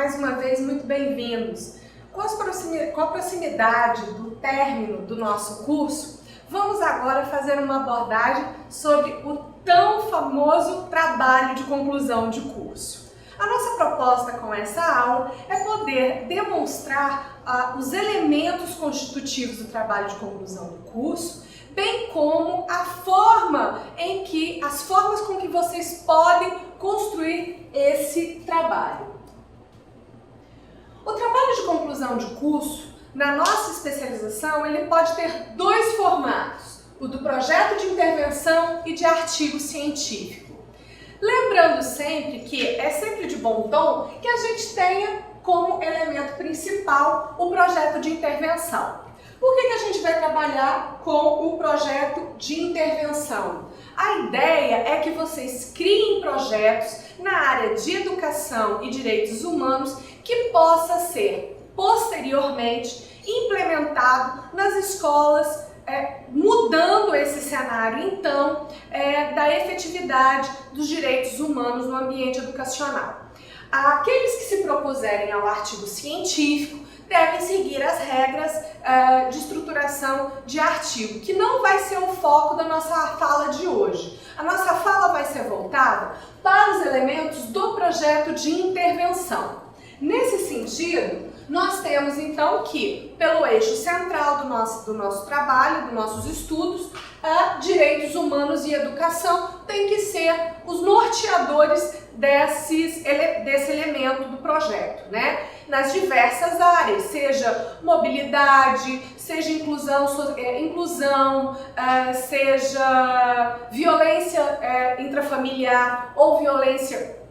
mais uma vez muito bem-vindos. Com a proximidade do término do nosso curso, vamos agora fazer uma abordagem sobre o tão famoso trabalho de conclusão de curso. A nossa proposta com essa aula é poder demonstrar os elementos constitutivos do trabalho de conclusão do curso, bem como as formas com que vocês podem construir esse trabalho. O trabalho de conclusão de curso, na nossa especialização, ele pode ter dois formatos, o do projeto de intervenção e de artigo científico. Lembrando sempre que é sempre de bom tom que a gente tenha como elemento principal o projeto de intervenção. Por que a gente vai trabalhar com o projeto de intervenção? A ideia é que vocês criem projetos na área de educação e direitos humanos que possa ser posteriormente implementado nas escolas, mudando esse cenário então da efetividade dos direitos humanos no ambiente educacional. Aqueles que se propuserem ao artigo científico devem seguir as regras de estruturação de artigo, que não vai ser o foco da nossa fala de hoje. A nossa fala vai ser voltada para os elementos do projeto de intervenção. Nesse sentido, nós temos então que, pelo eixo central do nosso trabalho, dos nossos estudos, direitos humanos e educação tem que ser os norteadores desse elemento do projeto, né? Nas diversas áreas, seja mobilidade, seja inclusão, seja violência intrafamiliar ou violência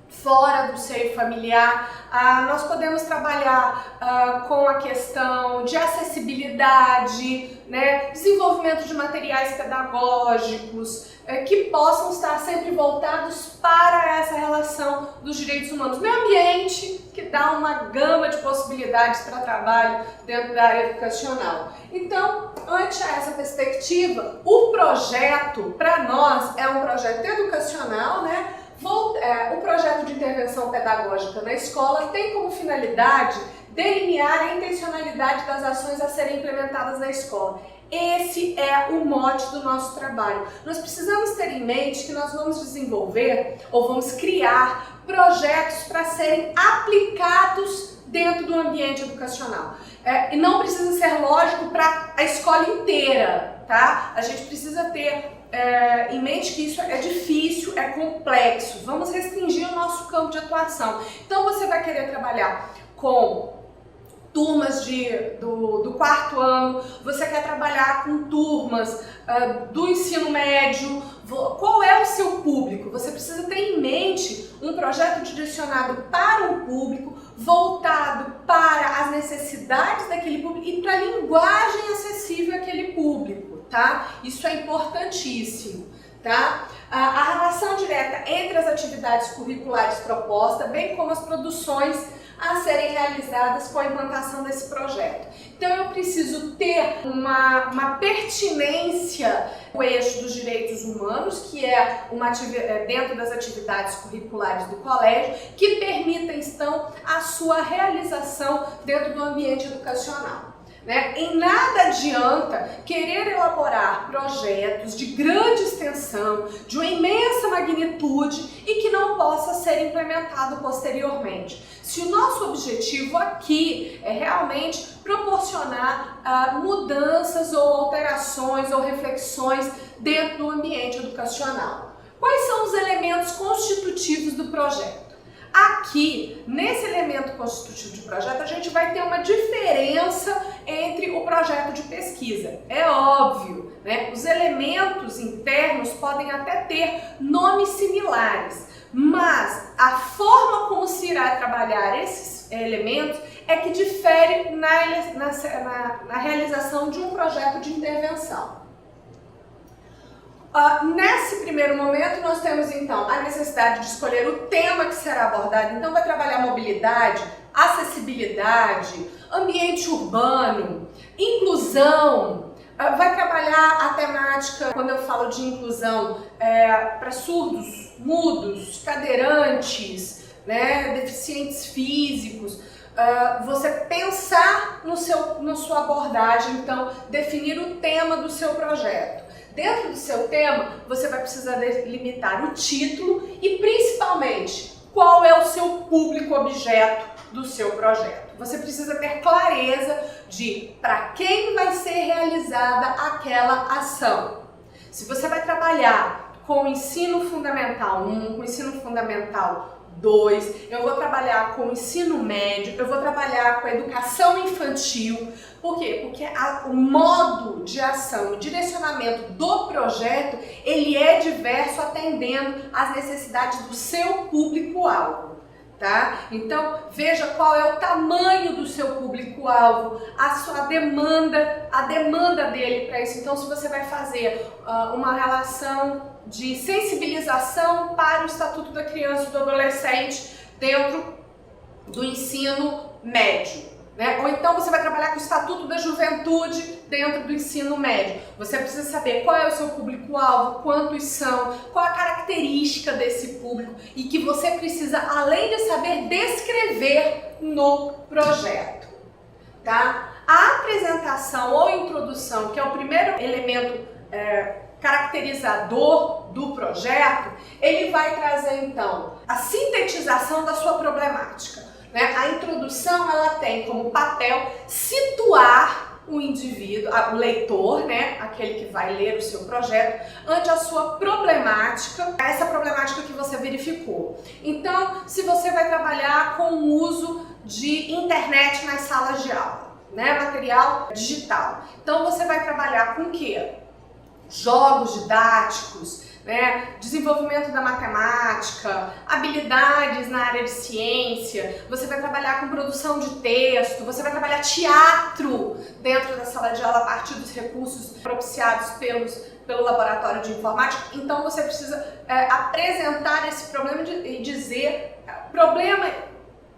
fora do seio familiar. Nós podemos trabalhar com a questão de acessibilidade, né, desenvolvimento de materiais pedagógicos que possam estar sempre voltados para essa relação dos direitos humanos. Meio ambiente, que dá uma gama de possibilidades para trabalho dentro da área educacional. Então, ante essa perspectiva, o projeto, para nós, é um projeto educacional, né? O projeto de intervenção pedagógica na escola tem como finalidade delinear a intencionalidade das ações a serem implementadas na escola. Esse é o mote do nosso trabalho. Nós precisamos ter em mente que nós vamos desenvolver ou vamos criar projetos para serem aplicados dentro do ambiente educacional. E não precisa ser lógico para a escola inteira, tá? A gente precisa ter em mente que isso é difícil, é complexo. Vamos restringir o nosso campo de atuação. Então você vai querer trabalhar com turmas do quarto ano, você quer trabalhar com turmas do ensino médio. Qual é o seu público? Você precisa ter em mente um projeto direcionado para um público, voltado para as necessidades daquele público e para a linguagem acessível àquele público, tá? Isso é importantíssimo, tá? A relação direta entre as atividades curriculares propostas, bem como as produções a serem realizadas com a implantação desse projeto. Então eu preciso ter uma pertinência no eixo dos direitos humanos, que é dentro das atividades curriculares do colégio, que permita então a sua realização dentro do ambiente educacional. Né? Em nada adianta querer elaborar projetos de grande extensão, de uma imensa magnitude e que não possa ser implementado posteriormente. Se o nosso objetivo aqui é realmente proporcionar mudanças ou alterações ou reflexões dentro do ambiente educacional. Quais são os elementos constitutivos do projeto? Aqui, nesse elemento constitutivo de projeto, a gente vai ter uma diferença entre o projeto de pesquisa. É óbvio, né? Os elementos internos podem até ter nomes similares, mas a forma como se irá trabalhar esses elementos é que difere na realização de um projeto de intervenção. Nesse primeiro momento, nós temos então a necessidade de escolher o tema que será abordado. Então, vai trabalhar mobilidade, acessibilidade, ambiente urbano, inclusão, vai trabalhar a temática, quando eu falo de inclusão, para surdos, mudos, cadeirantes, né, deficientes físicos, você pensar na sua abordagem, então definir o tema do seu projeto. Dentro do seu tema, você vai precisar delimitar o título e principalmente qual é o seu público-objeto do seu projeto. Você precisa ter clareza de para quem vai ser realizada aquela ação. Se você vai trabalhar com o ensino fundamental 1, com o ensino fundamental 2, eu vou trabalhar com o ensino médio, eu vou trabalhar com a educação infantil. Por quê? Porque o modo de ação, o direcionamento do projeto, ele é diverso atendendo às necessidades do seu público-alvo. Tá? Então, veja qual é o tamanho do seu público-alvo, a sua demanda, a demanda dele para isso. Então, se você vai fazer uma relação de sensibilização para o Estatuto da Criança e do Adolescente dentro do ensino médio, né? Ou então você vai trabalhar com o Estatuto da Juventude dentro do ensino médio. Você precisa saber qual é o seu público-alvo, quantos são, qual a característica desse público e que você precisa, além de saber, descrever no projeto. Tá? A apresentação ou introdução, que é o primeiro elemento caracterizador do projeto, ele vai trazer então a sintetização da sua problemática. Né? A introdução, ela tem como papel situar o indivíduo, o leitor, né, aquele que vai ler o seu projeto, ante a sua problemática, essa problemática que você verificou. Então, se você vai trabalhar com o uso de internet nas salas de aula, né, material digital, então você vai trabalhar com o quê? Jogos didáticos, né, desenvolvimento da matemática, habilidades na área de ciência, você vai trabalhar com produção de texto, você vai trabalhar teatro dentro da sala de aula a partir dos recursos propiciados pelo laboratório de informática. Então você precisa apresentar esse problema e dizer, problema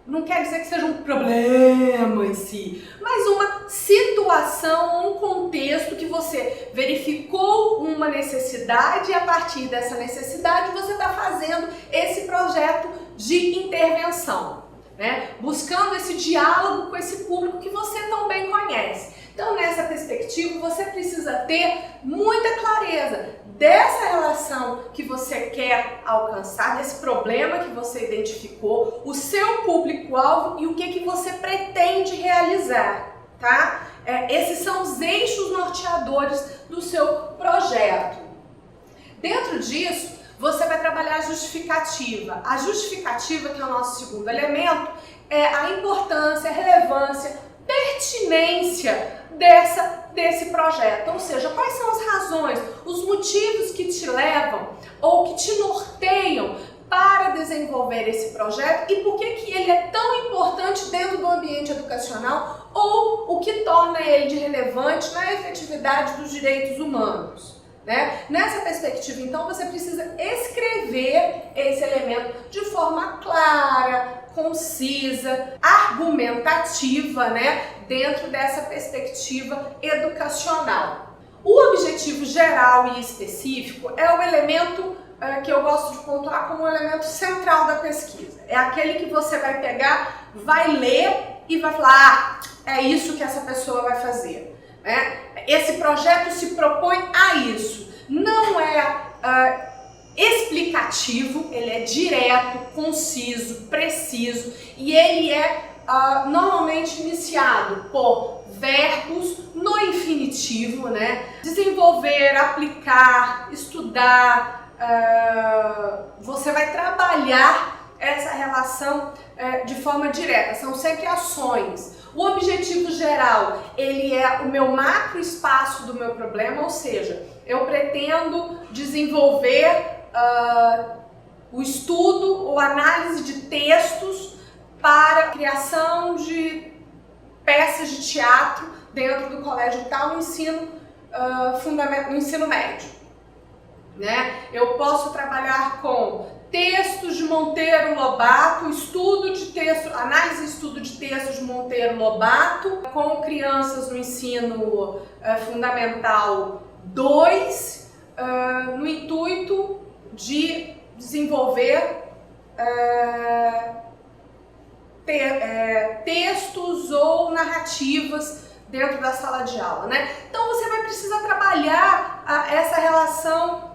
não quer dizer que seja um problema em si, mas uma situação, um contexto que você verificou uma necessidade e a partir dessa necessidade você está fazendo esse projeto de intervenção, né? Buscando esse diálogo com esse público que você tão bem conhece. Então, nessa perspectiva, você precisa ter muita clareza dessa relação que você quer alcançar, desse problema que você identificou, o seu público-alvo e o que você pretende realizar, tá? Esses são os eixos norteadores do seu projeto. Dentro disso, você vai trabalhar a justificativa. A justificativa, que é o nosso segundo elemento, é a importância, a relevância, pertinência desse projeto, ou seja, quais são as razões, os motivos que te levam ou que te norteiam para desenvolver esse projeto e por que ele é tão importante dentro do ambiente educacional ou o que torna ele de relevante na efetividade dos direitos humanos. Né? Nessa perspectiva, então, você precisa escrever esse elemento de forma clara, concisa, argumentativa, né? Dentro dessa perspectiva educacional. O objetivo geral e específico é o elemento que eu gosto de pontuar como um elemento central da pesquisa. É aquele que você vai pegar, vai ler e vai falar, é isso que essa pessoa vai fazer. Né? Esse projeto se propõe a isso. Não é explicativo, ele é direto, conciso, preciso e ele é normalmente iniciado por verbos no infinitivo, né? Desenvolver, aplicar, estudar, você vai trabalhar essa relação de forma direta, são sempre ações. O objetivo geral, ele é o meu macro espaço do meu problema, ou seja, eu pretendo desenvolver o estudo ou análise de textos para a criação de peças de teatro dentro do colégio tal no ensino no ensino médio. Né? Eu posso trabalhar com textos de Monteiro Lobato, estudo de texto, análise e estudo de textos de Monteiro Lobato, com crianças no ensino fundamental 2, no intuito de desenvolver textos ou narrativas dentro da sala de aula, né? Então você vai precisar trabalhar essa relação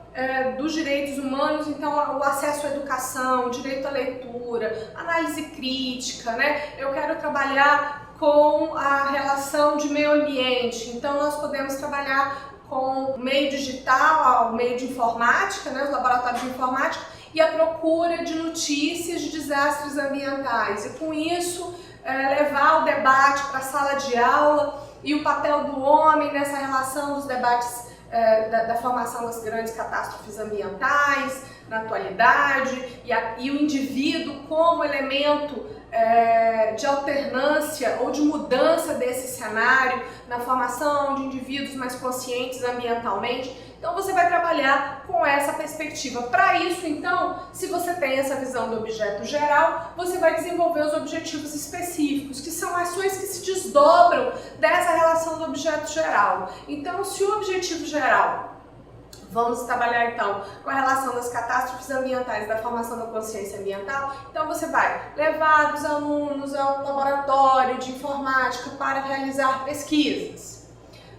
dos direitos humanos, então o acesso à educação, direito à leitura, análise crítica, né? Eu quero trabalhar com a relação de meio ambiente, então nós podemos trabalhar com o meio digital, o meio de informática, né? Os laboratórios de informática, e a procura de notícias de desastres ambientais, e com isso levar o debate para a sala de aula e o papel do homem nessa relação dos debates da formação das grandes catástrofes ambientais na atualidade, e o indivíduo como elemento de alternância ou de mudança desse cenário na formação de indivíduos mais conscientes ambientalmente. Então você vai trabalhar com essa perspectiva. Para isso, então, se você tem essa visão do objeto geral, você vai desenvolver os objetivos específicos, que são ações que se desdobram dessa relação do objeto geral. Então, se o objetivo geral, vamos trabalhar então com a relação das catástrofes ambientais, da formação da consciência ambiental, então você vai levar os alunos a um laboratório de informática para realizar pesquisas,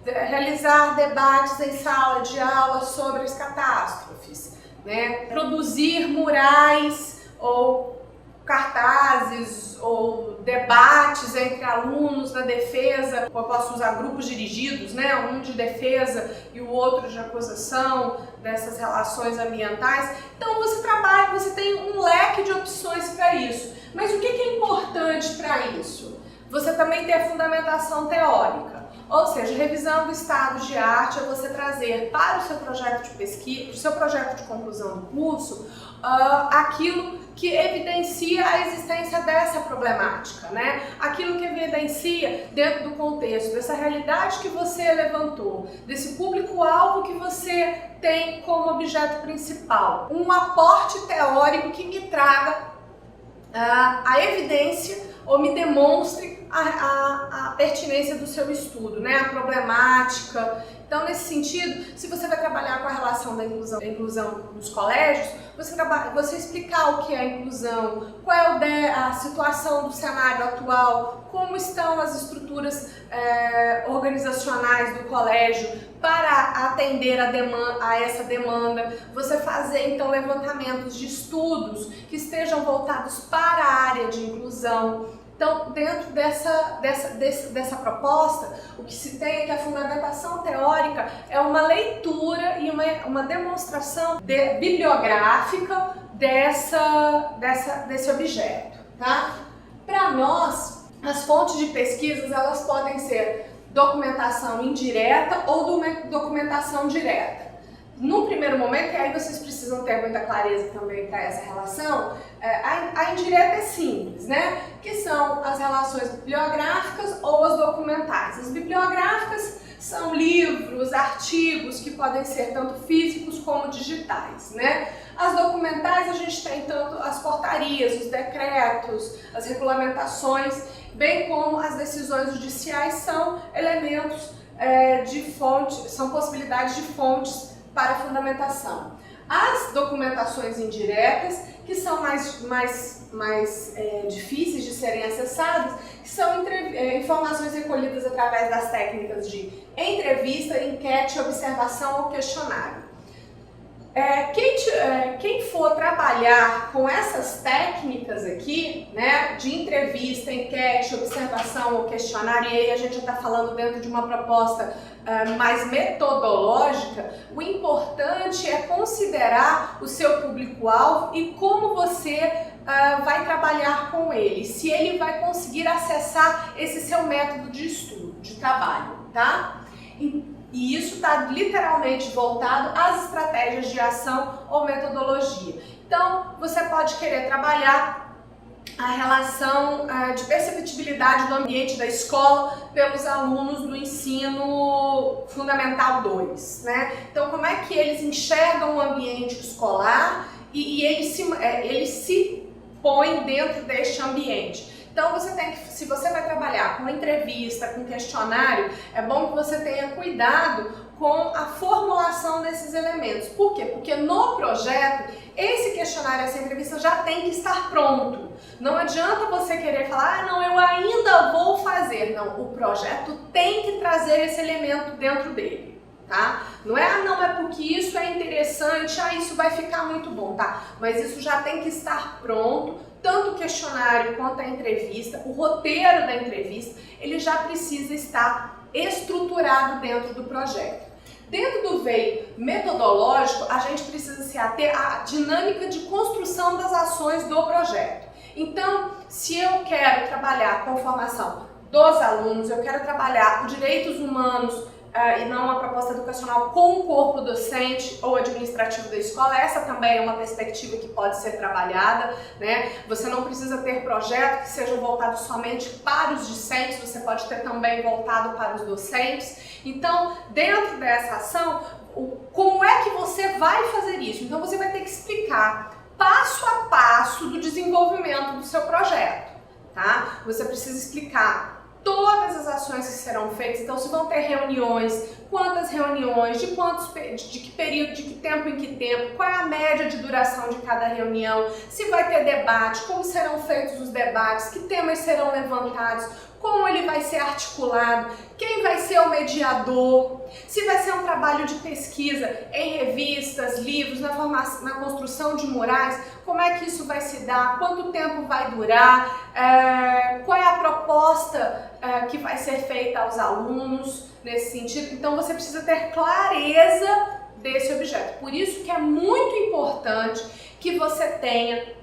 realizar debates em sala de aula sobre as catástrofes, né? Produzir murais ou cartazes ou debates entre alunos na defesa. Eu posso usar grupos dirigidos, né? Um de defesa e o outro de acusação dessas relações ambientais. Então você trabalha, você tem um leque de opções para isso. Mas o que é importante para isso? Você também tem a fundamentação teórica. Ou seja, revisão do estado de arte é você trazer para o seu projeto de pesquisa, para o seu projeto de conclusão do curso, aquilo que evidencia a existência dessa problemática, né? Aquilo que evidencia dentro do contexto, dessa realidade que você levantou, desse público-alvo que você tem como objeto principal. Um aporte teórico que me traga a evidência ou me demonstre a pertinência do seu estudo, né? A problemática. Então, nesse sentido, se você vai trabalhar com a relação da inclusão nos colégios, você explicar o que é a inclusão, qual é a situação do cenário atual, como estão as estruturas organizacionais do colégio para atender a essa demanda, você fazer então levantamentos de estudos que estejam voltados para a área de inclusão. Então, dentro dessa proposta, o que se tem é que a fundamentação teórica é uma leitura e uma demonstração bibliográfica desse objeto, tá? Para nós, as fontes de pesquisas, elas podem ser documentação indireta ou documentação direta. No primeiro momento, e aí vocês precisam ter muita clareza também para essa relação, a indireta é simples, né? Que são as relações bibliográficas ou as documentais. As bibliográficas são livros, artigos que podem ser tanto físicos como digitais, né? As documentais, a gente tem tanto as portarias, os decretos, as regulamentações, bem como as decisões judiciais são elementos de fonte, são possibilidades de fontes para a fundamentação. As documentações indiretas, que são mais difíceis de serem acessadas, que são informações recolhidas através das técnicas de entrevista, enquete, observação ou questionário. Quem for trabalhar com essas técnicas aqui, né, de entrevista, enquete, observação ou questionário, e aí a gente já está falando dentro de uma proposta mais metodológica, o importante é considerar o seu público-alvo e como você vai trabalhar com ele, se ele vai conseguir acessar esse seu método de estudo, de trabalho, tá? E isso está literalmente voltado às estratégias de ação ou metodologia. Então, você pode querer trabalhar a relação de perceptibilidade do ambiente da escola pelos alunos do ensino fundamental 2, né? Então, como é que eles enxergam o ambiente escolar e eles se põem dentro deste ambiente. Então você tem que, se você vai trabalhar com entrevista, com questionário, é bom que você tenha cuidado com a formulação desses elementos. Por quê? Porque no projeto, esse questionário, essa entrevista já tem que estar pronto. Não adianta você querer falar, ah, não, eu ainda vou fazer. Não, o projeto tem que trazer esse elemento dentro dele, tá? Não é, ah, não, é porque isso é interessante, ah, isso vai ficar muito bom, tá? Mas isso já tem que estar pronto, tanto o questionário quanto a entrevista, o roteiro da entrevista, ele já precisa estar estruturado dentro do projeto. Dentro do veio metodológico, a gente precisa se ater à dinâmica de construção das ações do projeto. Então, se eu quero trabalhar com a formação dos alunos, eu quero trabalhar os direitos humanos e não uma proposta educacional com o corpo docente ou administrativo da escola, essa também é uma perspectiva que pode ser trabalhada, né? Você não precisa ter projetos que sejam voltados somente para os discentes, você pode ter também voltado para os docentes. Então, dentro dessa ação, como é que você vai fazer isso? Então, você vai ter que explicar passo a passo do desenvolvimento do seu projeto, tá? Você precisa explicar todas as ações que serão feitas, então se vão ter reuniões, quantas reuniões, de que período, de que tempo em que tempo, qual é a média de duração de cada reunião, se vai ter debate, como serão feitos os debates, que temas serão levantados, como ele vai ser articulado, quem vai ser o mediador, se vai ser um trabalho de pesquisa em revistas, livros, na construção de murais, como é que isso vai se dar, quanto tempo vai durar, qual é a proposta que vai ser feita aos alunos nesse sentido. Então você precisa ter clareza desse objeto. Por isso que é muito importante que você tenha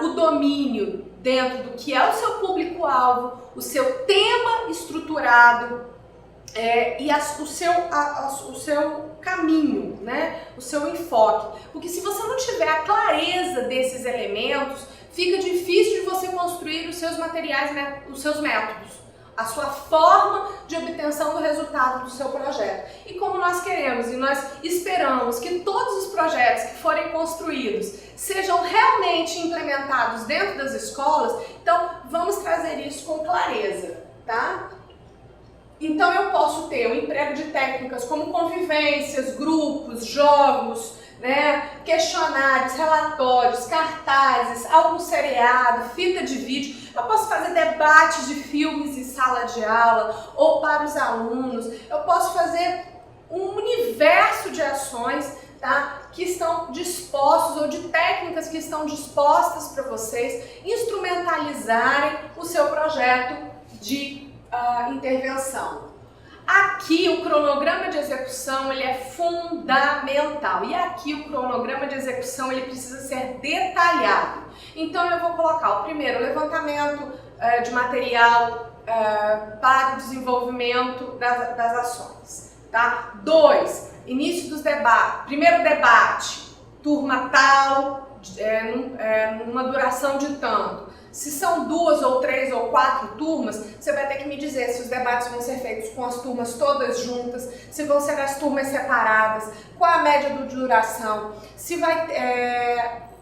o domínio dentro do que é o seu público-alvo, o seu tema estruturado e o seu caminho, né? O seu enfoque. Porque se você não tiver a clareza desses elementos, fica difícil de você construir os seus materiais, né? Os seus métodos, a sua forma de obtenção do resultado do seu projeto. E como nós queremos e nós esperamos que todos os projetos que forem construídos sejam realmente implementados dentro das escolas, então vamos trazer isso com clareza, tá? Então eu posso ter o emprego de técnicas como convivências, grupos, jogos, né, questionários, relatórios, cartazes, álbum seriado, fita de vídeo. Eu posso fazer debates de filmes em sala de aula ou para os alunos. Eu posso fazer um universo de ações, tá, que estão dispostos, ou de técnicas que estão dispostas para vocês instrumentalizarem o seu projeto de intervenção. Aqui o cronograma de execução ele é fundamental e aqui o cronograma de execução ele precisa ser detalhado. Então eu vou colocar o primeiro levantamento de material para o desenvolvimento das ações, tá? 2, início dos debates. Primeiro debate, turma tal, numa duração de tanto. Se são 2 ou 3 ou 4 turmas, você vai ter que me dizer se os debates vão ser feitos com as turmas todas juntas, se vão ser as turmas separadas, qual a média de duração, se vai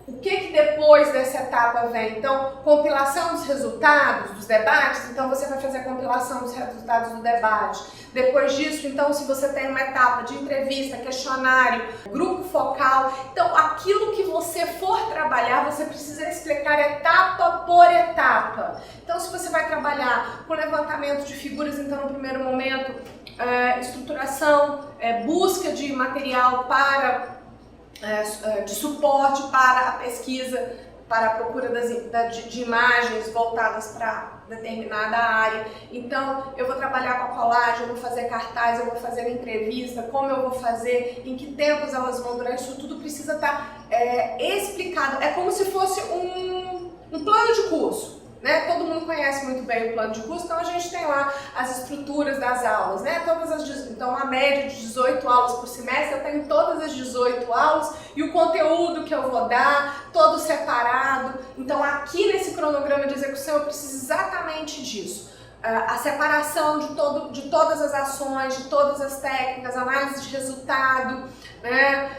o que depois dessa etapa vem. Então, compilação dos resultados dos debates, então você vai fazer a compilação dos resultados do debate. Depois disso, então, se você tem uma etapa de entrevista, questionário, grupo focal, então aquilo que você for trabalhar, você precisa explicar etapa por etapa. Então, se você vai trabalhar com levantamento de figuras, então no primeiro momento, estruturação, busca de material de suporte para a pesquisa, para a procura de imagens voltadas para determinada área. Então, eu vou trabalhar com a colagem, eu vou fazer cartaz, eu vou fazer entrevista, como eu vou fazer, em que tempos elas vão durar, isso tudo precisa estar explicado. É como se fosse um plano de curso, né? Todo mundo conhece muito bem o plano de curso, então a gente tem lá as estruturas das aulas, né? Então a média de 18 aulas por semestre, eu tenho todas as 18 aulas e o conteúdo que eu vou dar, todo separado. Então aqui nesse cronograma de execução eu preciso exatamente disso. a separação de todas as ações, de todas as técnicas, análise de resultado, né,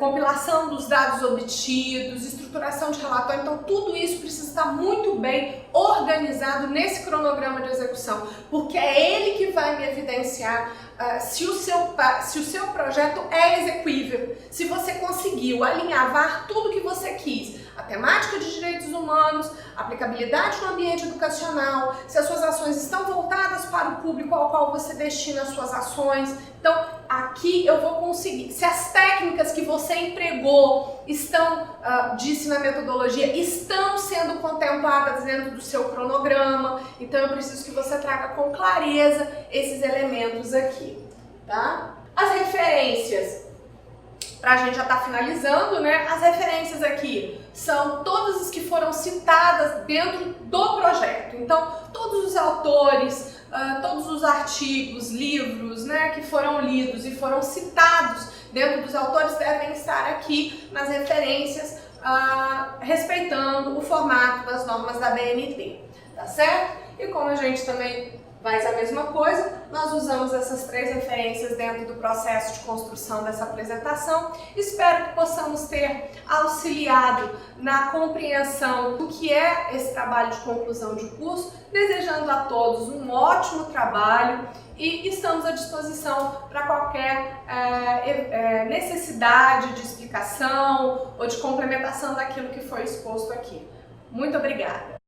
compilação dos dados obtidos, estruturação de relatório. Então tudo isso precisa estar muito bem organizado nesse cronograma de execução, porque é ele que vai me evidenciar se o seu projeto é execuível, se você conseguiu alinhavar tudo que você quis, a temática de direitos humanos, a aplicabilidade no ambiente educacional, se as suas ações estão voltadas para o público ao qual você destina as suas ações. Então aqui eu vou conseguir, se as técnicas que você empregou estão, disse na metodologia, estão sendo contempladas dentro do seu cronograma, então eu preciso que você traga com clareza esses elementos aqui, tá? As referências, pra gente já tá finalizando, né? As referências aqui são todas as que foram citadas dentro do projeto. Então, todos os autores, todos os artigos, livros, né, que foram lidos e foram citados dentro dos autores devem estar aqui nas referências, respeitando o formato das normas da BNT, tá certo? E como a gente também faz a mesma coisa, nós usamos essas 3 referências dentro do processo de construção dessa apresentação. Espero que possamos ter auxiliado na compreensão do que é esse trabalho de conclusão de curso, desejando a todos um ótimo trabalho e estamos à disposição para qualquer necessidade de explicação ou de complementação daquilo que foi exposto aqui. Muito obrigada!